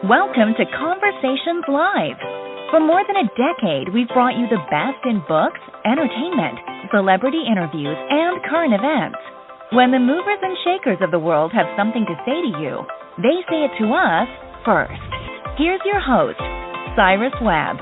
Welcome to Conversations Live. For more than a decade, we've brought you the best in books, entertainment, celebrity interviews, and current events. When the movers and shakers of the world have something to say to you, they say it to us first. Here's your host, Cyrus Webb.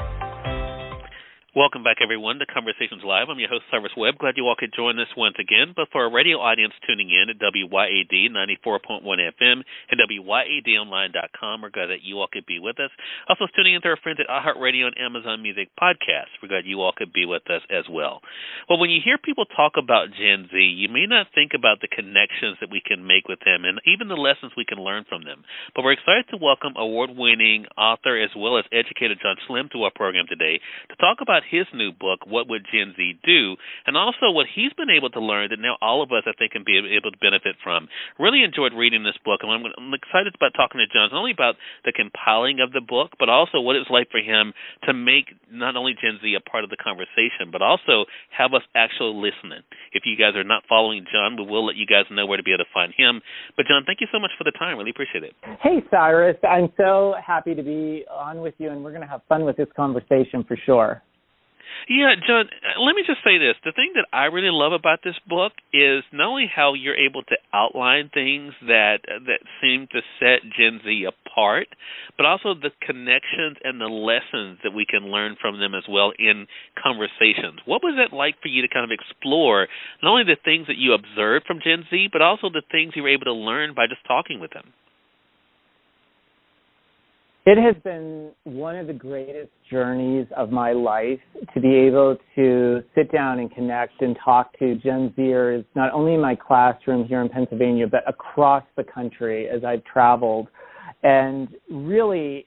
Welcome back, everyone, to Conversations Live. I'm your host, Cyrus Webb. Glad you all could join us once again. But for our radio audience tuning in at WYAD 94.1 FM and WYADonline.com, we're glad that you all could be with us. Also, tuning in to our friends at iHeartRadio and Amazon Music Podcasts, we're glad you all could be with us as well. Well, when you hear people talk about Gen Z, you may not think about the connections that we can make with them and even the lessons we can learn from them. But we're excited to welcome award-winning author as well as educator John Schlimm to our program today to talk about his new book, What Would Gen Z Do?, and also what he's been able to learn that now all of us, I think, can be able to benefit from. Really enjoyed reading this book, and I'm excited about talking to John, not only about the compiling of the book, but also what it's like for him to make not only Gen Z a part of the conversation, but also have us actually listening. If you guys are not following John, we will let you guys know where to be able to find him. But, John, thank you so much for the time. Really appreciate it. Hey, Cyrus. I'm so happy to be on with you, and we're going to have fun with this conversation for sure. Yeah, John, let me just say this. The thing that I really love about this book is not only how you're able to outline things that seem to set Gen Z apart, but also the connections and the lessons that we can learn from them as well in conversations. What was it like for you to kind of explore not only the things that you observed from Gen Z, but also the things you were able to learn by just talking with them? It has been one of the greatest journeys of my life to be able to sit down and connect and talk to Gen Zers, not only in my classroom here in Pennsylvania, but across the country as I've traveled. And really,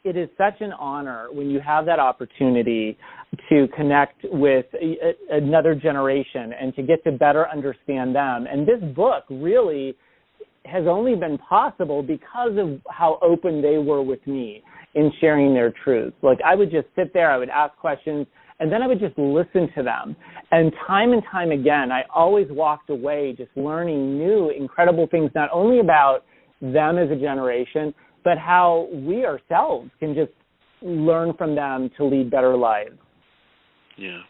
it is such an honor when you have that opportunity to connect with another generation and to get to better understand them. And this book really has only been possible because of how open they were with me in sharing their truths. Like, I would just sit there, I would ask questions, and then I would just listen to them. And time again, I always walked away just learning new, incredible things, not only about them as a generation, but how we ourselves can just learn from them to lead better lives. Yeah.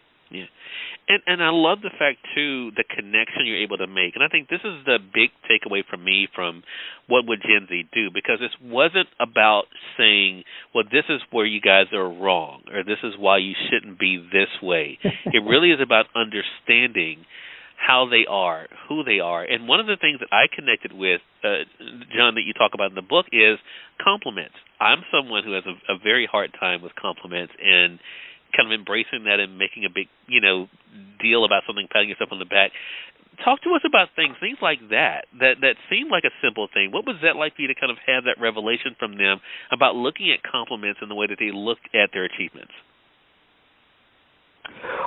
And I love the fact, too, the connection you're able to make. And I think this is the big takeaway from me from What Would Gen Z Do? Because this wasn't about saying, well, this is where you guys are wrong, or this is why you shouldn't be this way. It really is about understanding how they are, who they are. And one of the things that I connected with, John, that you talk about in the book is compliments. I'm someone who has a very hard time with compliments, and kind of embracing that and making a big, deal about something, patting yourself on the back. Talk to us about things like that seem like a simple thing. What was that like for you to kind of have that revelation from them about looking at compliments and the way that they look at their achievements?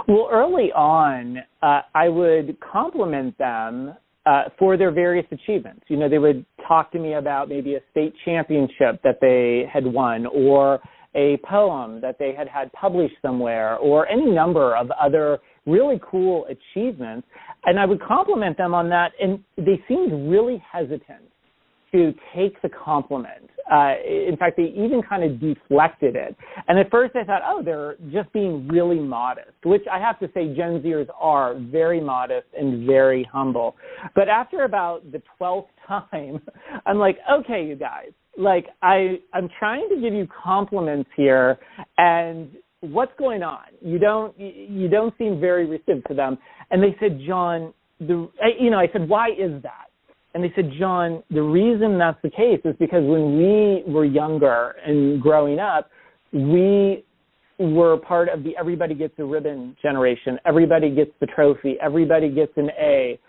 Well, early on, I would compliment them for their various achievements. They would talk to me about maybe a state championship that they had won, or a poem that they had published somewhere, or any number of other really cool achievements. And I would compliment them on that, and they seemed really hesitant to take the compliment. In fact, they even kind of deflected it. And at first I thought, they're just being really modest, which I have to say Gen Zers are very modest and very humble. But after about the 12th time, I'm like, okay, you guys, I'm trying to give you compliments here, and what's going on? You don't seem very receptive to them. And they said, John, I said, why is that? And they said, John, the reason that's the case is because when we were younger and growing up, we were part of the everybody gets a ribbon generation. Everybody gets the trophy. Everybody gets an A.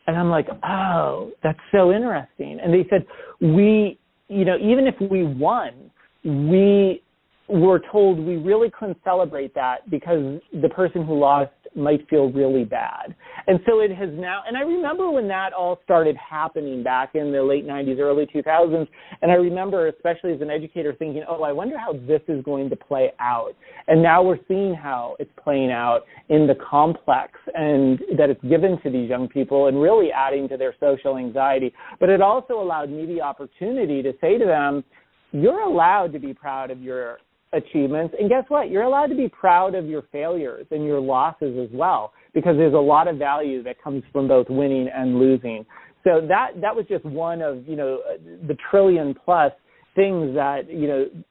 And I'm like, oh, that's so interesting. And they said, even if we won, we were told we really couldn't celebrate that because the person who lost might feel really bad. And so it has now, and I remember when that all started happening back in the late 90s, early 2000s, and I remember, especially as an educator, thinking, oh, I wonder how this is going to play out. And now we're seeing how it's playing out in the complex and that it's given to these young people and really adding to their social anxiety. But it also allowed me the opportunity to say to them, you're allowed to be proud of your achievements, and guess what? You're allowed to be proud of your failures and your losses as well, because there's a lot of value that comes from both winning and losing. So that was just one of, the trillion plus things that,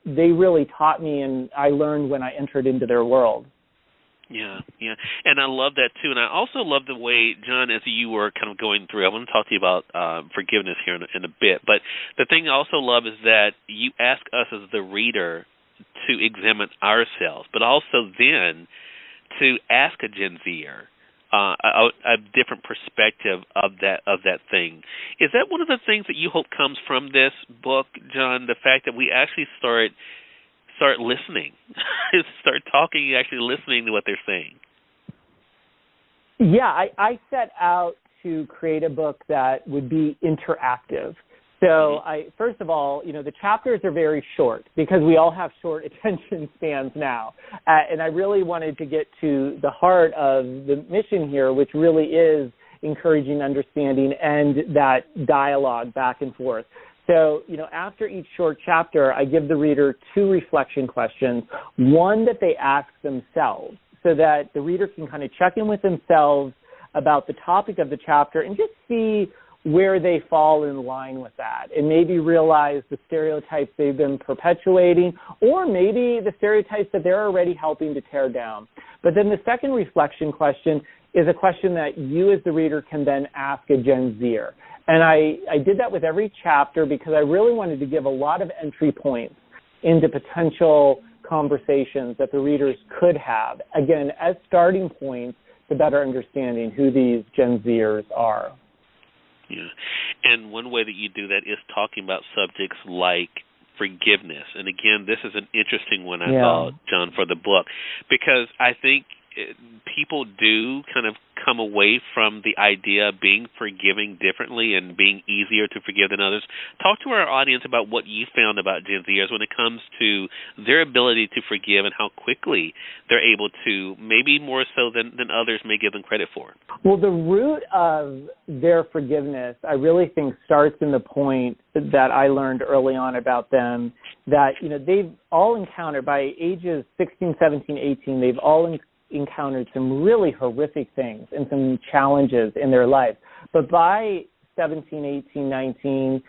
they really taught me and I learned when I entered into their world. Yeah. And I love that, too. And I also love the way, John, as you were kind of going through, I want to talk to you about forgiveness here in a bit. But the thing I also love is that you ask us as the reader to examine ourselves, but also then to ask a Gen Zer a different perspective of that thing. Is that one of the things that you hope comes from this book, John, the fact that we actually start listening, start talking, actually listening to what they're saying? Yeah, I set out to create a book that would be interactive. So first of all, the chapters are very short because we all have short attention spans now. And I really wanted to get to the heart of the mission here, which really is encouraging understanding and that dialogue back and forth. So, after each short chapter, I give the reader 2 reflection questions, one that they ask themselves so that the reader can kind of check in with themselves about the topic of the chapter and just see where they fall in line with that and maybe realize the stereotypes they've been perpetuating or maybe the stereotypes that they're already helping to tear down. But then the second reflection question is a question that you as the reader can then ask a Gen Zer. And I did that with every chapter because I really wanted to give a lot of entry points into potential conversations that the readers could have, again, as starting points to better understanding who these Gen Zers are. Yeah. And one way that you do that is talking about subjects like forgiveness. And again, this is an interesting one, I thought, John, for the book, because I think people do kind of come away from the idea of being forgiving differently and being easier to forgive than others. Talk to our audience about what you found about Gen Zers when it comes to their ability to forgive and how quickly they're able to, maybe more so than others may give them credit for. Well, the root of their forgiveness, I really think, starts in the point that I learned early on about them, that, they've all encountered, by ages 16, 17, 18, they've all encountered some really horrific things and some challenges in their life. But by 17, 18, 19,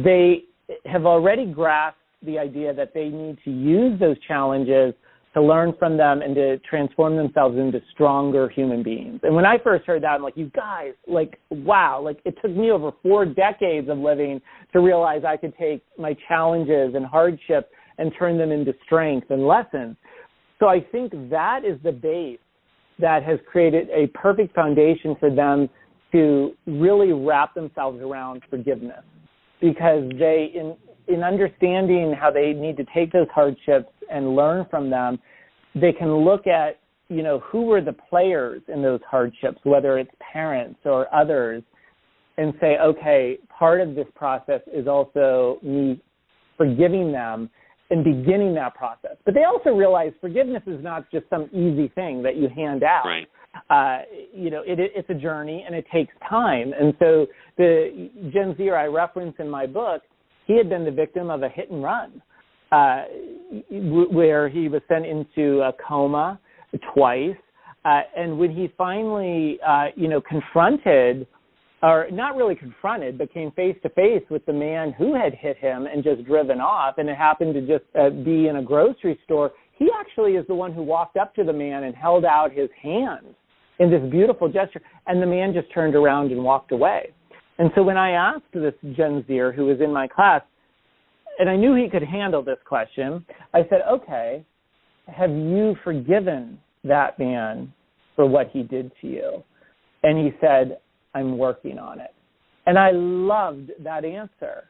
they have already grasped the idea that they need to use those challenges to learn from them and to transform themselves into stronger human beings. And when I first heard that, I'm like, you guys, wow, it took me over 4 decades of living to realize I could take my challenges and hardships and turn them into strength and lessons. So I think that is the base that has created a perfect foundation for them to really wrap themselves around forgiveness, because they, in understanding how they need to take those hardships and learn from them, they can look at, who were the players in those hardships, whether it's parents or others, and say, okay, part of this process is also me forgiving them and beginning that process. But they also realize forgiveness is not just some easy thing that you hand out. Right. It's a journey and it takes time. And so the Gen Zer I reference in my book, he had been the victim of a hit and run, where he was sent into a coma twice. And when he finally, confronted, or not really confronted, but came face-to-face with the man who had hit him and just driven off, and it happened to just be in a grocery store, he actually is the one who walked up to the man and held out his hand in this beautiful gesture, and the man just turned around and walked away. And so when I asked this Gen Zer who was in my class, and I knew he could handle this question, I said, okay, have you forgiven that man for what he did to you? And he said, I'm working on it. And I loved that answer.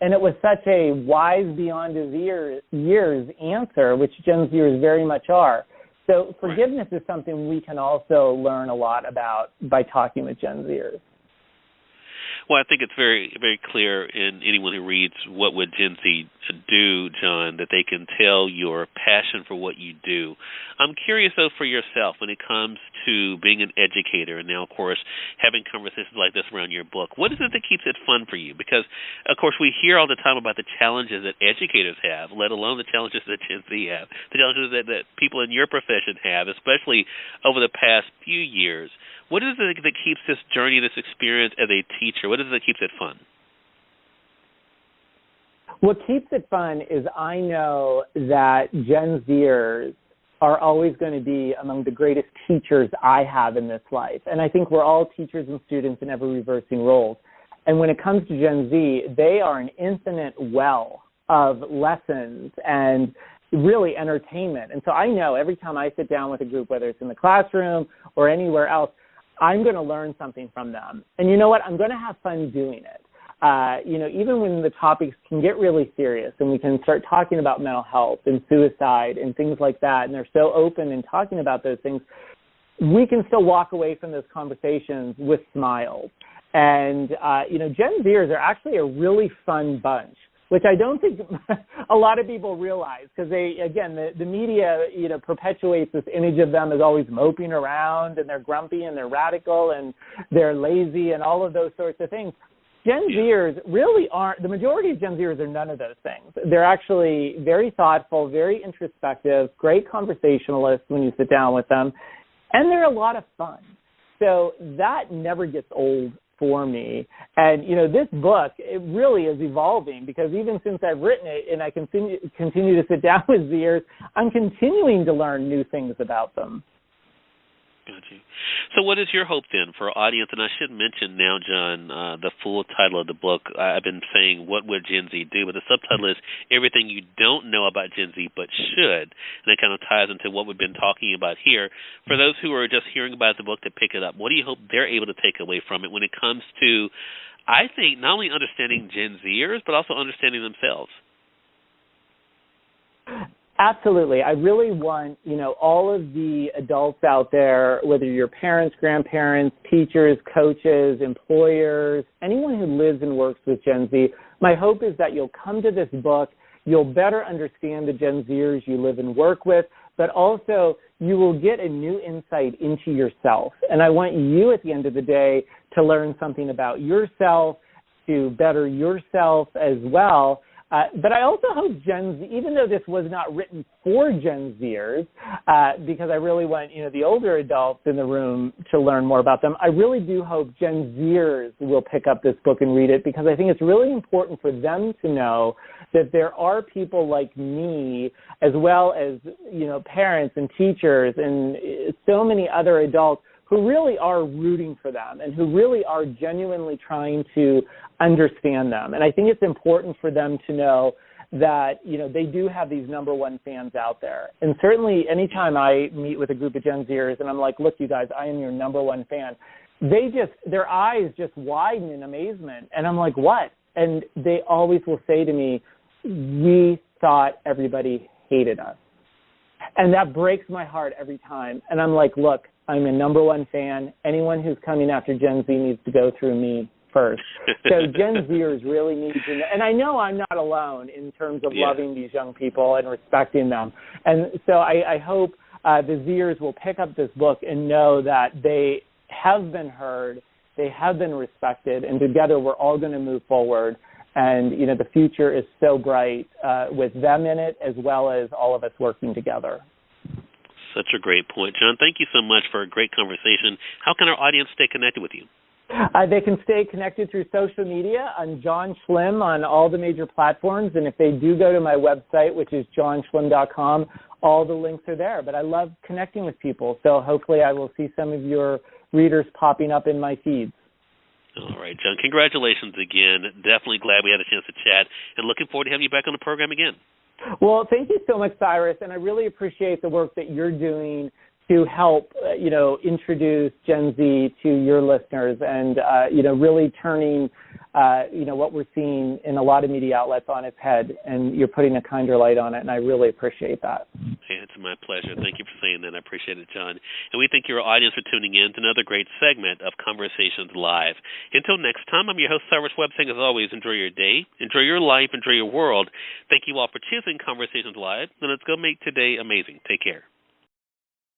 And it was such a wise beyond his years answer, which Gen Zers very much are. So forgiveness is something we can also learn a lot about by talking with Gen Zers. Well, I think it's very, very clear in anyone who reads What Would Gen Z Do, John, that they can tell your passion for what you do. I'm curious, though, for yourself when it comes to being an educator and now, of course, having conversations like this around your book. What is it that keeps it fun for you? Because, of course, we hear all the time about the challenges that educators have, let alone the challenges that Gen Z have, the challenges that people in your profession have, especially over the past few years. What is it that keeps this journey, this experience as a teacher? What is it that keeps it fun? What keeps it fun is I know that Gen Zers are always going to be among the greatest teachers I have in this life. And I think we're all teachers and students in ever reversing roles. And when it comes to Gen Z, they are an infinite well of lessons and really entertainment. And so I know every time I sit down with a group, whether it's in the classroom or anywhere else, I'm going to learn something from them. And you know what? I'm going to have fun doing it. Even when the topics can get really serious and we can start talking about mental health and suicide and things like that, and they're so open in talking about those things, we can still walk away from those conversations with smiles. And, Gen Zers are actually a really fun bunch, which I don't think a lot of people realize, because the media, perpetuates this image of them as always moping around and they're grumpy and they're radical and they're lazy and all of those sorts of things. Gen Zers really aren't, the majority of Gen Zers are none of those things. They're actually very thoughtful, very introspective, great conversationalists when you sit down with them, and they're a lot of fun. So that never gets old for me. And, this book, it really is evolving, because even since I've written it and I continue to sit down with Zers, I'm continuing to learn new things about them. Got you. So what is your hope then for our audience? And I should mention now, John, the full title of the book. I've been saying, What Would Gen Z Do? But the subtitle is Everything You Don't Know About Gen Z But Should. And it kind of ties into what we've been talking about here. For those who are just hearing about the book to pick it up, what do you hope they're able to take away from it when it comes to, I think, not only understanding Gen Zers, but also understanding themselves? Absolutely. I really want, all of the adults out there, whether you're parents, grandparents, teachers, coaches, employers, anyone who lives and works with Gen Z, my hope is that you'll come to this book, you'll better understand the Gen Zers you live and work with, but also you will get a new insight into yourself. And I want you at the end of the day to learn something about yourself, to better yourself as well. But I also hope Gen Z, even though this was not written for Gen Zers, because I really want, the older adults in the room to learn more about them, I really do hope Gen Zers will pick up this book and read it, because I think it's really important for them to know that there are people like me, as well as, parents and teachers and so many other adults who really are rooting for them and who really are genuinely trying to understand them. And I think it's important for them to know that, they do have these number one fans out there. And certainly anytime I meet with a group of Gen Zers and I'm like, look, you guys, I am your number one fan, their eyes just widen in amazement. And I'm like, what? And they always will say to me, we thought everybody hated us. And that breaks my heart every time. And I'm like, look, I'm a number one fan. Anyone who's coming after Gen Z needs to go through me first. So Gen Zers really need to know. And I know I'm not alone in terms of loving these young people and respecting them. And so I hope the Zers will pick up this book and know that they have been heard, they have been respected, and together we're all going to move forward. And, the future is so bright with them in it, as well as all of us working together. Such a great point. John, thank you so much for a great conversation. How can our audience stay connected with you? They can stay connected through social media. I'm John Schlimm on all the major platforms. And if they do go to my website, which is johnschlimm.com, all the links are there. But I love connecting with people. So hopefully I will see some of your readers popping up in my feeds. All right, John. Congratulations again. Definitely glad we had a chance to chat. And looking forward to having you back on the program again. Well, thank you so much, Cyrus, and I really appreciate the work that you're doing to help, introduce Gen Z to your listeners and, really turning what we're seeing in a lot of media outlets on its head, and you're putting a kinder light on it, and I really appreciate that. Hey, it's my pleasure. Thank you for saying that. I appreciate it, John. And we thank your audience for tuning in to another great segment of Conversations Live. Until next time, I'm your host, Cyrus Webb, saying as always, enjoy your day, enjoy your life, enjoy your world. Thank you all for choosing Conversations Live, and let's go make today amazing. Take care.